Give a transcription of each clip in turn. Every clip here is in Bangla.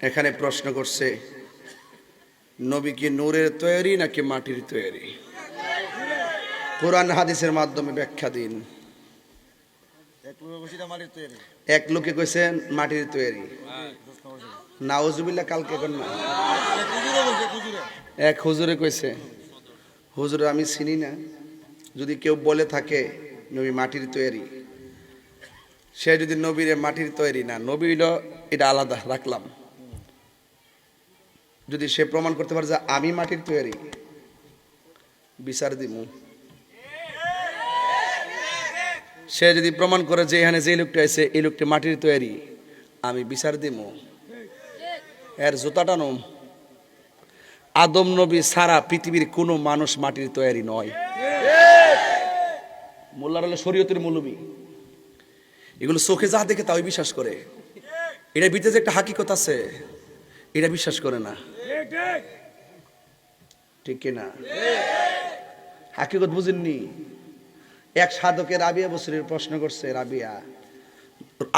এখানে প্রশ্ন করছে, নবী কি নূরের তৈরি নাকি মাটির তৈরি? কোরআন হাদিসের মাধ্যমে ব্যাখ্যা দিন। এক লোকে কইছেন মাটির তৈরি, নাউজুবিল্লাহ কালকে কোন না, এক হুজুরে কইছে, হুজুর আমি চিনি না, যদি কেউ বলে থাকে নবী মাটির তৈরি, সে যদি নবীর মাটির তৈরি না, নবী হইল এটা আলাদা রাখলাম, যদি সে প্রমাণ করতে পারে যে আমি মাটির তৈরি, বিচার দিমু। সে যদি প্রমাণ করে যে এখানে যে লোকটা আছে এই লোকটা মাটির তৈরি, আমি বিচার দিমু, এর জুতাটা নম। আদম নবী সারা পৃথিবীর কোনো মানুষ মাটির তৈরি নয়। মোল্লার হলে শরীয়তের মৌলবী, এগুলো চোখে যা দেখে তাই বিশ্বাস করে, এটা ভিতরে যে একটা হাকিকত আছে এটা বিশ্বাস করে না, ঠিক কিনা? হাকিকত বুঝেননি? এক সাধকে রাবিয়া বসরির প্রশ্ন করছে, রাবিয়া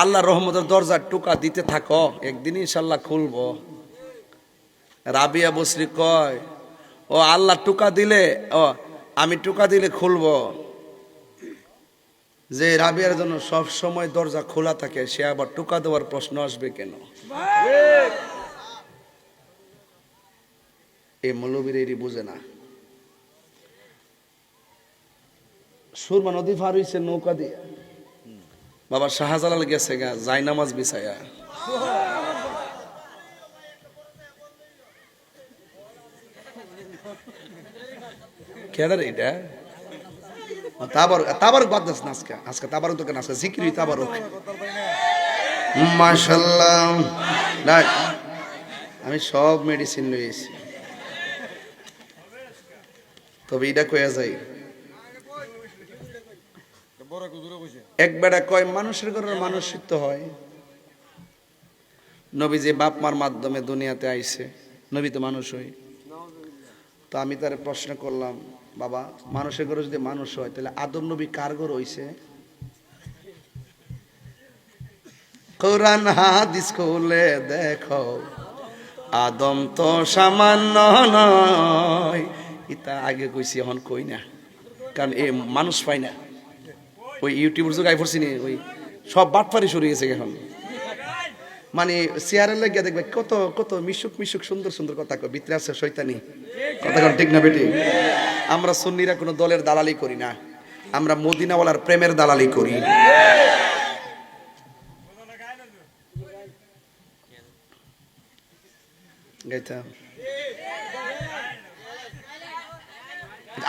আল্লাহ রহমতের দরজার টুকা দিতে থাকো, একদিন ইনশাল্লাহ খুলবো। রাবিয়া বসরি কয়, ও আল্লাহ টুকা দিলে, ও আমি টুকা দিলে খুলবো, যে রাবিয়ার জন্য সব সময় দরজা খোলা থাকে সে আবার টুকা দেওয়ার প্রশ্ন আসবে কেন? এই মৌলবীর এরই বুঝে না। সুরমা নদী পার হইছে নৌকা দিয়ে, বাবা শাহজালাল গেছে গা জায়নামাজ বিছায়া, কেদার এটা তাবারক বাদ দাস না, আজকে তাবারক তো কেন, আজকে জিকির তাবারক। মাশাআল্লাহ, আমি সব মেডিসিন লইছি, তবে এটা কয়া যায়, এক বেড়া কয় মানুষের ঘরের মানুষিত্ব হয়। নবী যে বাপ মার মাধ্যমে দুনিয়াতে আইছে, নবী তো মানুষ হই। তো আমি তার প্রশ্ন করলাম, বাবা মানুষের ঘরে যদি মানুষ হয় তাহলে আদম নবী কার ঘর হইছে? কোরআন হাদিস খুলে দেখো, আদম তো সামান্য নয়। ইতা আগে কইছি, এখন কই না, কারণ এ মানুষ পাই না। ওই ইউটিউবের যুগ আই পড়ছি নি, ওই সব বাটপারি শুরু গেছে এখন, মানে চেয়ারে লেগে দেখবে কত কত মিশুক মিশুক সুন্দর সুন্দর কথা কয়, ভিতরে আছে শয়তানি কথা, কোন ঠিক না বেটি? আমরা সুন্নিরা কোনো দলের দালালি করি না, আমরা মদিনাওয়ালার প্রেমের দালালি করি।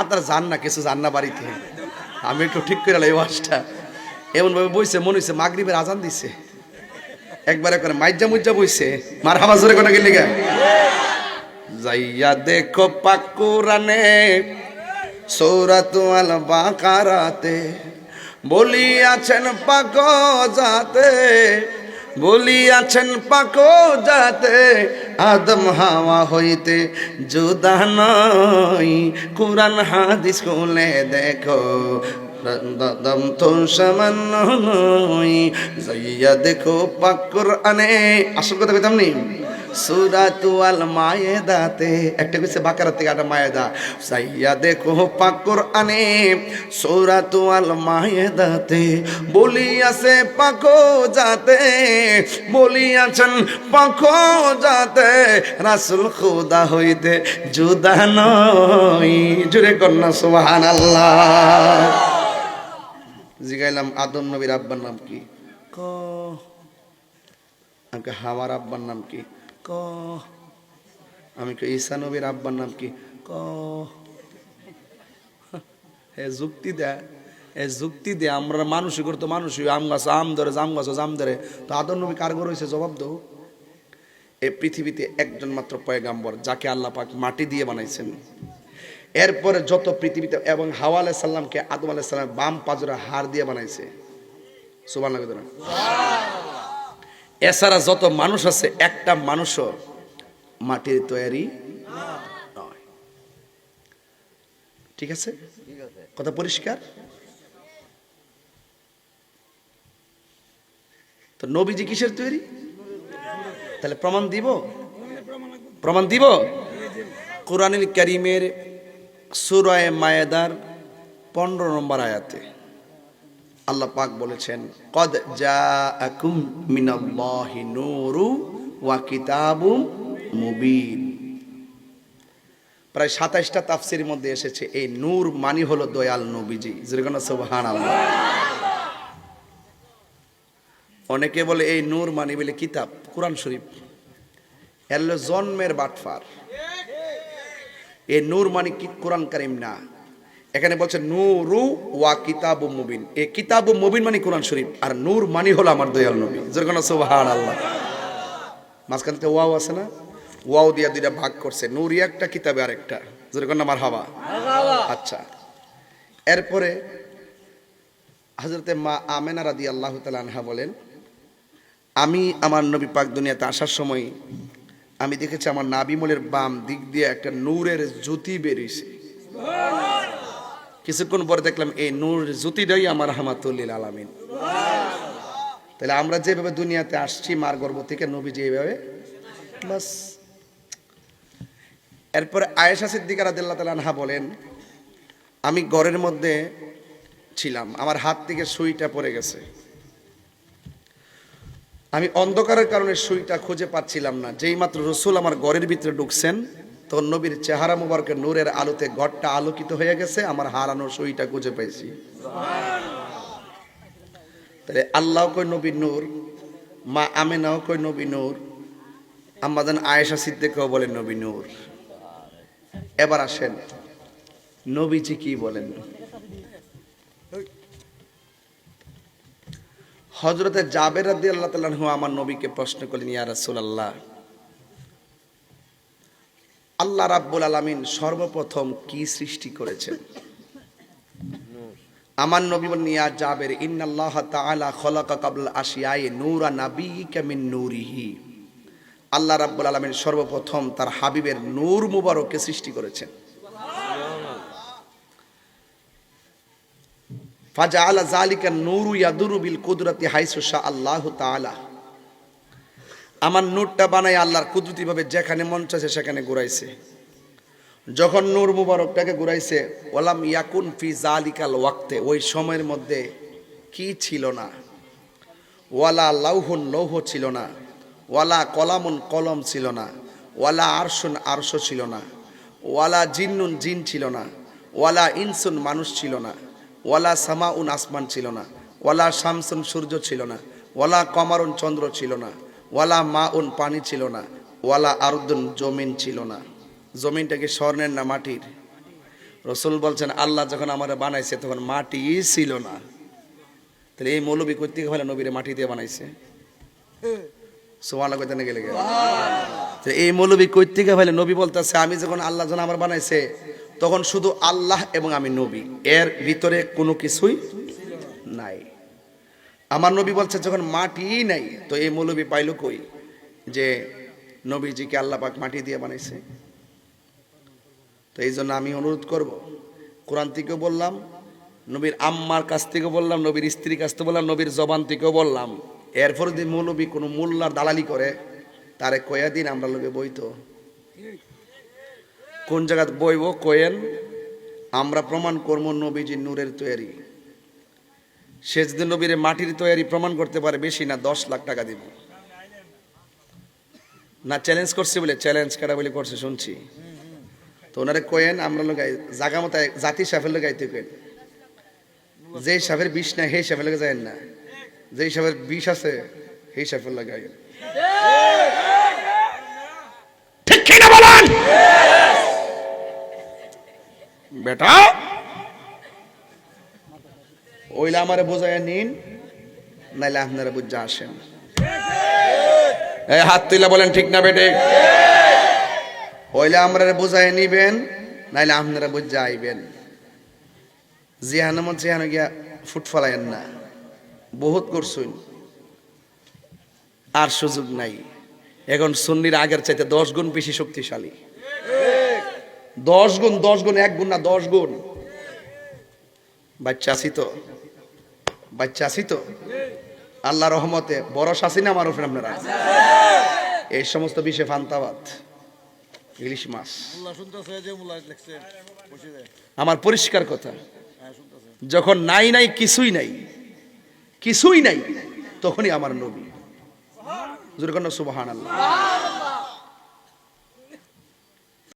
আপনারা যান না, কিছু যান না বাড়িতে, আমি একটু ঠিক করে এই ওয়াজটা এমন ভাবে বইছে মনে হইছে মাগরিবের আজান দিছে, একবারে করে মাইজা মুজ্জা বইছে, মার হাওয়া জোরে কোনা গেলে গা। যাইয়া দেখো পাক কুরআনে সূরাতুল বাকারাতে বলিয়াছেন পাক জাতে, বলিয়াছেন পাক জাতে আদম হাওয়া হইতে জুদা নয়। কুরআন হাদিস খুলে দেখো, আদম তো সামান্য নয়। যাইয়া দেখো পাক কুরআনে, আসল কথা কইতাম নি, সূরাতুল মায়েদাতে, একটা কইছে বাকারা থেকে একটা মায়েদা। যাইয়া দেখো পাক কুরআনে সূরাতুল মায়েদাতে বলিয়াছে পাক জাতে, বলিয়াছেন পাক জাতে রাসূল খোদা হইতে জুদা নয়। জুরে কন্যা সুবহানাল্লাহ। জিগাইলাম আদম নবীর আব্বার নাম কি? ক আমাকে হাওয়ার আব্বার নাম কি? ক আমি কে ঈসা নবীর আব্বার নাম কি? ক হে যুক্তি দেয়, এ যুক্তি দে, আমরা মানুষই করতো মানুষই, আম গাছ আম ধরে, জাম গাছ জাম ধরে, তো আদম নবী কার ঘর হয়েছে? জবাব দাও। এই পৃথিবীতে একজন মাত্র পয়গাম্বর যাকে আল্লাহ পাক মাটি দিয়ে বানাইছেন, এরপরে যত পৃথিবীতে, এবং হাওয়া আলাইহিস সালামকে আদম আলাইহিস সালাম বাম পাজরে হাড় দিয়ে বানাইছে। সুবহানাল্লাহ। এছাড়া যত মানুষ আছে একটা মানুষও মাটির তৈরি নয়। ঠিক আছে, কথা পরিষ্কার? তো নবীজি কিসের তৈরি? তাহলে প্রমাণ দিব কোরআনুল কারীমের সূরা মায়েদার 15 নম্বর আয়াতে আল্লাহ পাক বলেছেন, কদ জাআকুম মিনাল্লাহি নূরু ওয়া কিতাবুম মুবিন। প্রায় 27টা তাফসীরের মধ্যে এসেছে এই নূর মানে হলো দয়াল নবীজি। যেরকম সুবহানাল্লাহ। অনেকে বলে এই নূর মানে বলে কিতাব, কোরআন শরীফ। এর জন্মের বাটফার। এই নূর মানে কি কোরআন কারীম না। এখানে বলছে নূরু ওয়া কিতাবুম মুবিন। এই কিতাবুম মুবিন মানে কোরআন শরীফ, আর নূর মানে হলো আমার দয়াল নবী। যেরকম সুবহানাল্লাহ। মাঝখানে তো ওয়াও আছে না, ওয়াও দিয়া দুইটা ভাগ করছে, নূরি একটা কিতাবে আরেকটা। যেরকম মারহাবা। আচ্ছা, এরপরে হযরতে মা আমেনা রাদিয়াল্লাহু তাআলা আনহা বলেন, আমি আমার নবী পাক দুনিয়াতে আসার সময় আমি দেখেছি আমার নাবিমুলের বাম দিক দিয়ে একটা নূরের জ্যোতি বেরিয়েছে। কিছুক্ষণ পরে দেখলাম এই নূর জ্যোতিটাই আমার রাহমাতুল লিল আলামিন। তাহলে আমরা যেভাবে দুনিয়াতে আসছি মার গর্ভ থেকে, নবী যেভাবে, বাস। এরপরে আয়েশা সিদ্দিকা রাদিয়াল্লাহু তাআলা আনহা বলেন, আমি ঘরের মধ্যে ছিলাম, আমার হাত থেকে সুইটা পড়ে গেছে। আমি অন্ধকারের কারণে সুইটা খুঁজে পাচ্ছিলাম না। যেই মাত্র রাসূল আমার ঘরের ভিতরে ঢুকছেন, তখন নবীর চেহারা মুবারকের নূরের আলোতে ঘরটা আলোকিত হয়ে গেছে, আমার হারানো সুইটা খুঁজে পেয়েছি। তাহলে আল্লাহ কই নবী নূর, মা আমেনাও কই নবী নূর, আম্মাজান আয়েশা সিদ্দিকাও বলেন নবী নূর। এবার আসেন নবীজি কি বলেন। হযরতে জাবের রাদিয়াল্লাহু তাআলা আনহু আমার নবীকে প্রশ্ন করলেন, ইয়া রাসূলুল্লাহ, আল্লাহ রাব্বুল আলামিন সর্বপ্রথম কি সৃষ্টি করেছেন? আমার নবী বলেন, ইয়া জাবের, ইন্নাল্লাহ তাআলা খলাকা ক্বাবলা আশিয়াই নূরা নাবিয়িকা মিন নূরিহি। আল্লাহ রাব্বুল আলামিন সর্বপ্রথম তার হাবিবের নূর মুবারককে সৃষ্টি করেছেন। ফাজাআলা যালিকা নূরু ইয়াদুরু বিল কুদরাতি হাইসু শা আল্লাহু তাআলা। আমার নূরটা বানায় আল্লাহর কুদরতি ভাবে যেখানে মন চাইছে সেখানে ঘুরাইছে। যখন নূর মুবারকটাকে ঘুরাইছে, ওয়ালাম ইয়াকুন ফি যালিকাল ওয়াক্তে, ওই সময়ের মধ্যে কি ছিল না? ওয়ালা লাউহুন লৌহ ছিল না, ওয়ালা কলামুন কলম ছিল না, ওয়ালা আরশুন আরশ ছিল না, ওয়ালা জিন্নুন জিন ছিল না, ওয়ালা ইনসুন মানুষ ছিল না, ওয়ালা সামাউন আসমান ছিল না, ওয়ালা শামসুন সূর্য ছিল না, ওয়ালা কমারুন চন্দ্র ছিল না, ওয়ালা মাউন পানি ছিল না, ওয়ালা আরদুন জমিন ছিল না। জমিনটা কি স্বর্ণের না মাটির? রাসূল বলছেন আল্লাহ যখন আমারে বানাইছে তখন মাটি ছিল না। তাহলে এই মৌলবী কই থেকে হলো নবীরে মাটি দিয়ে বানাইছে? সুবহানাল্লাহ কইতে না গেলে এই মৌলবী কই থেকে হলো? নবী বলতেছে আমি যখন আল্লাহ যখন আমার বানাইছে তখন শুধু আল্লাহ এবং আমি নবী, এর ভিতরে কোনো কিছুই নাই। আমার নবী বলছে যখন মাটি নাই, তো এই মৌলবী পাইল কই যে নবীজিকে আল্লাহ পাক মাটি দিয়ে বানাইছে? তো এই জন্য আমি অনুরোধ করব, কোরআন থেকেও বললাম, নবীর আম্মার কাছ থেকেও বললাম, নবীর স্ত্রীর কাছ থেকে বললাম, নবীর জবান থেকেও বললাম, এরপর যদি মৌলবী কোনো মোল্লার দালালি করে তারে কয়া দিন আমরা লোকে বইতো। কোন জায়গায় বইব কয়েন, আমরা প্রমাণ করবো নবীজি নূরের তৈরি। সে যদি নবীর মাটির তৈরি প্রমাণ করতে পারে, বেশি না 10 লাখ টাকা দিব। না চ্যালেঞ্জ করছে বলে, চ্যালেঞ্জ কারা বলে করছে শুনছি। তো ওনারে কয়েন আমরা লোক জাগা মতো জাতি সাফের লোক গাইতে কেন, যে সাফের বিষ নাই সেই সাফের লোকে যায় না, যেই সাফের বিষ আছে সেই সাফের লোক গাই। ঠিক কিনা বলেন বেটা? ওইলা আমারে বোঝায় নিন, নাইলে আপনারা বুঝা আসেন। এই হাত তুইলা বলেন ঠিক না বেটে? ওইলা আমরা বোঝায় নিবেন, নাইলে আপনারা বুঝা আইবেন। জিহানো জিহানো গিয়া ফুট ফলাইন না, বহুত করছুন, আর সুযোগ নাই। এখন সুন্নির আগের চাইতে 10 গুণ বেশি শক্তিশালী। 10 গুণ, 10 গুণ, 1 গুণ না 10 গুণ। বাচ্চা আছি তো, আল্লাহ রহমতে বড় শাসি না আমার উপরে আপনারা। এই সমস্ত বিষয়ে ফান্তাবাদ, ইলিশ মাছ। আমার পরিষ্কার কথা, যখন নাই নাই কিছুই নাই, কিছুই নাই, তখনই আমার নবী। জোরে কোন সুবহানাল্লাহ।